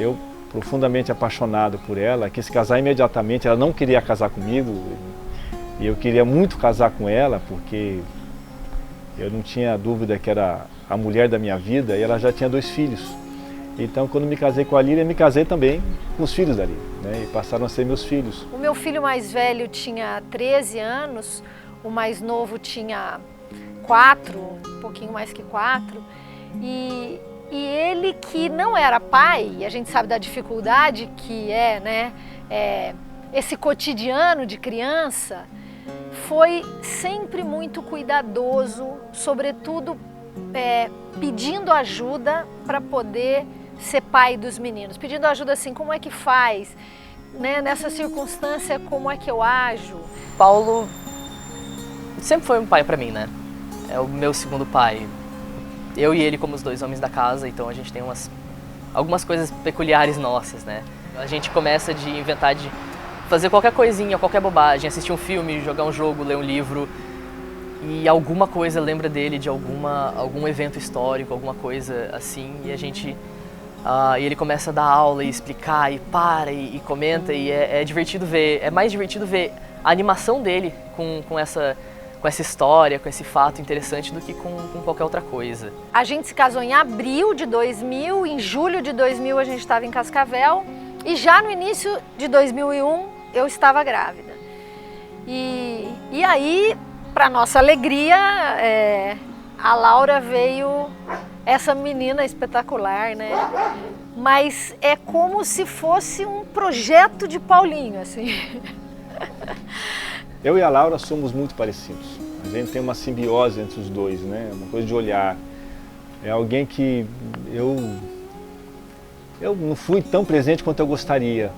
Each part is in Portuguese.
Eu, profundamente apaixonado por ela, quis casar imediatamente. Ela não queria casar comigo e eu queria muito casar com ela, porque eu não tinha dúvida que era a mulher da minha vida e ela já tinha 2 filhos. Então, quando me casei com a Lília, me casei também com os filhos da Lília, né? E passaram a ser meus filhos. O meu filho mais velho tinha 13 anos, o mais novo tinha 4, um pouquinho mais que 4. E ele, que não era pai, e a gente sabe da dificuldade que é, né, esse cotidiano de criança, foi sempre muito cuidadoso, sobretudo pedindo ajuda para poder ser pai dos meninos, pedindo ajuda assim, como é que faz, né, nessa circunstância, como é que eu ajo. Paulo sempre foi um pai para mim, né? É o meu segundo pai. Eu e ele como os 2 homens da casa, então a gente tem algumas coisas peculiares nossas, né? A gente começa de inventar de fazer qualquer coisinha, qualquer bobagem, assistir um filme, jogar um jogo, ler um livro e alguma coisa lembra dele de algum evento histórico, alguma coisa assim, e a gente e ele começa a dar aula e explicar e para e comenta e é divertido ver, é mais divertido ver a animação dele com essa história, com esse fato interessante do que com qualquer outra coisa. A gente se casou em abril de 2000, em julho de 2000 a gente estava em Cascavel e já no início de 2001 eu estava grávida. E aí, para nossa alegria, a Laura veio, essa menina espetacular, né? Mas é como se fosse um projeto de Paulinho, assim. Eu e a Laura somos muito parecidos. A gente tem uma simbiose entre os dois, né? Uma coisa de olhar. É alguém que eu não fui tão presente quanto eu gostaria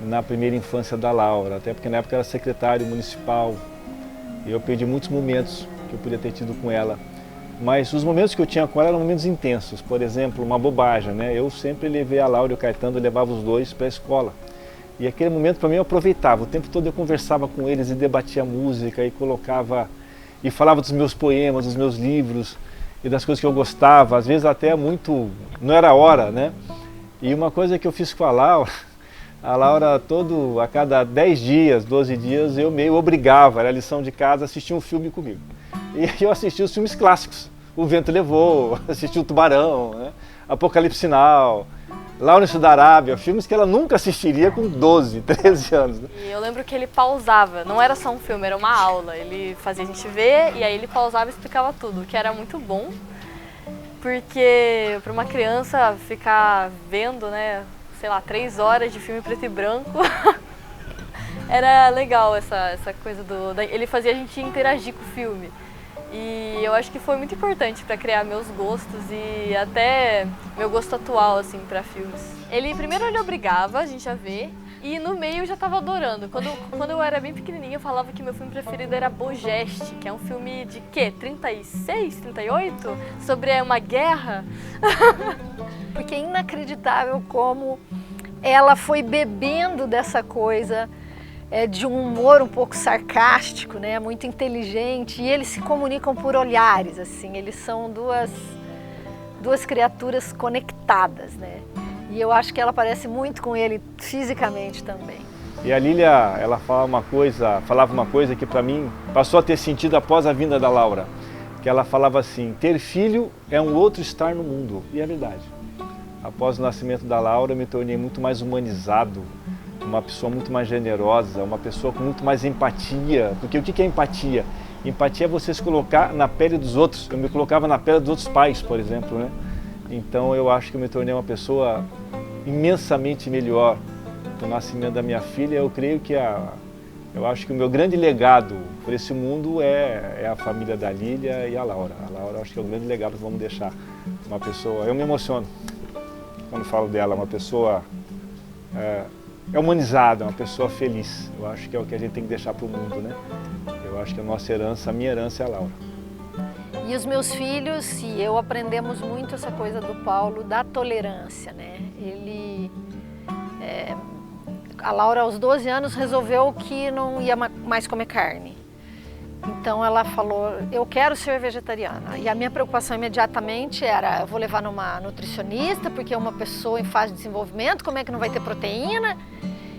na primeira infância da Laura, até porque na época eu era secretário municipal e eu perdi muitos momentos que eu podia ter tido com ela. Mas os momentos que eu tinha com ela eram momentos intensos. Por exemplo, uma bobagem, né? Eu sempre levei a Laura e o Caetano, eu levava os 2 para a escola. E aquele momento para mim eu aproveitava, o tempo todo eu conversava com eles e debatia música e colocava, e falava dos meus poemas, dos meus livros e das coisas que eu gostava, às vezes até muito, não era hora, né? E uma coisa que eu fiz com a Laura a cada 10 dias, 12 dias, eu meio obrigava, era lição de casa, assistir um filme comigo. E eu assistia os filmes clássicos, O Vento Levou, assisti o Tubarão, né? Apocalipse Sinal, Lawrence da Arábia, filmes que ela nunca assistiria com 12, 13 anos. Né? E eu lembro que ele pausava, não era só um filme, era uma aula. Ele fazia a gente ver e aí ele pausava e explicava tudo, o que era muito bom. Porque para uma criança ficar vendo, né, sei lá, 3 horas de filme preto e branco, era legal essa coisa ele fazia a gente interagir com o filme. E eu acho que foi muito importante para criar meus gostos e até meu gosto atual, assim, para filmes. Primeiro ele obrigava a gente a ver e no meio eu já tava adorando. Quando eu era bem pequenininha eu falava que meu filme preferido era Bogeste, que é um filme de quê? 36, 38? Sobre uma guerra. Porque é inacreditável como ela foi bebendo dessa coisa de um humor um pouco sarcástico, né, muito inteligente, e eles se comunicam por olhares, assim, eles são duas criaturas conectadas, né, e eu acho que ela parece muito com ele fisicamente também. E a Lília, ela falava uma coisa que para mim passou a ter sentido após a vinda da Laura, que ela falava assim, ter filho é um outro estar no mundo, e é verdade. Após o nascimento da Laura eu me tornei muito mais humanizado, uma pessoa muito mais generosa, uma pessoa com muito mais empatia. Porque o que é empatia? Empatia é você se colocar na pele dos outros. Eu me colocava na pele dos outros pais, por exemplo, né? Então eu acho que eu me tornei uma pessoa imensamente melhor com o nascimento da minha filha. Eu creio que eu acho que o meu grande legado por esse mundo é a família da Lília e a Laura. A Laura, eu acho que é o grande legado que vamos deixar. Uma pessoa, eu me emociono quando falo dela, uma pessoa humanizada, uma pessoa feliz. Eu acho que é o que a gente tem que deixar para o mundo, né? Eu acho que a nossa herança, a minha herança é a Laura. E os meus filhos e eu aprendemos muito essa coisa do Paulo, da tolerância, né? A Laura aos 12 anos resolveu que não ia mais comer carne. Então ela falou, eu quero ser vegetariana. E a minha preocupação imediatamente era, eu vou levar numa nutricionista, porque é uma pessoa em fase de desenvolvimento, como é que não vai ter proteína?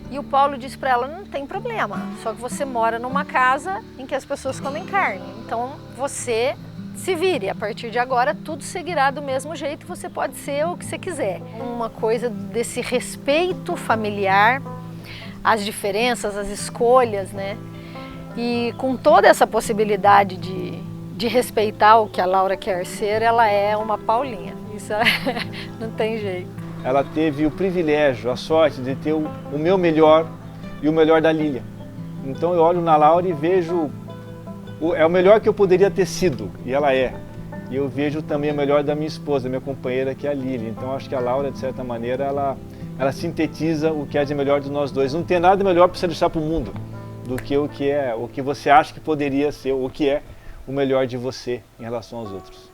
E o Paulo disse para ela, não tem problema, só que você mora numa casa em que as pessoas comem carne. Então você se vire, a partir de agora tudo seguirá do mesmo jeito, você pode ser o que você quiser. Uma coisa desse respeito familiar, as diferenças, as escolhas, né? E com toda essa possibilidade de respeitar o que a Laura quer ser, ela é uma Paulinha. Isso não tem jeito. Ela teve o privilégio, a sorte de ter o meu melhor e o melhor da Lília. Então eu olho na Laura e vejo, é o melhor que eu poderia ter sido, e ela é. E eu vejo também o melhor da minha esposa, minha companheira, que é a Lília. Então acho que a Laura, de certa maneira, ela sintetiza o que é de melhor de nós dois. Não tem nada melhor para você deixar para o mundo do que o que você acha que poderia ser, o que é o melhor de você em relação aos outros.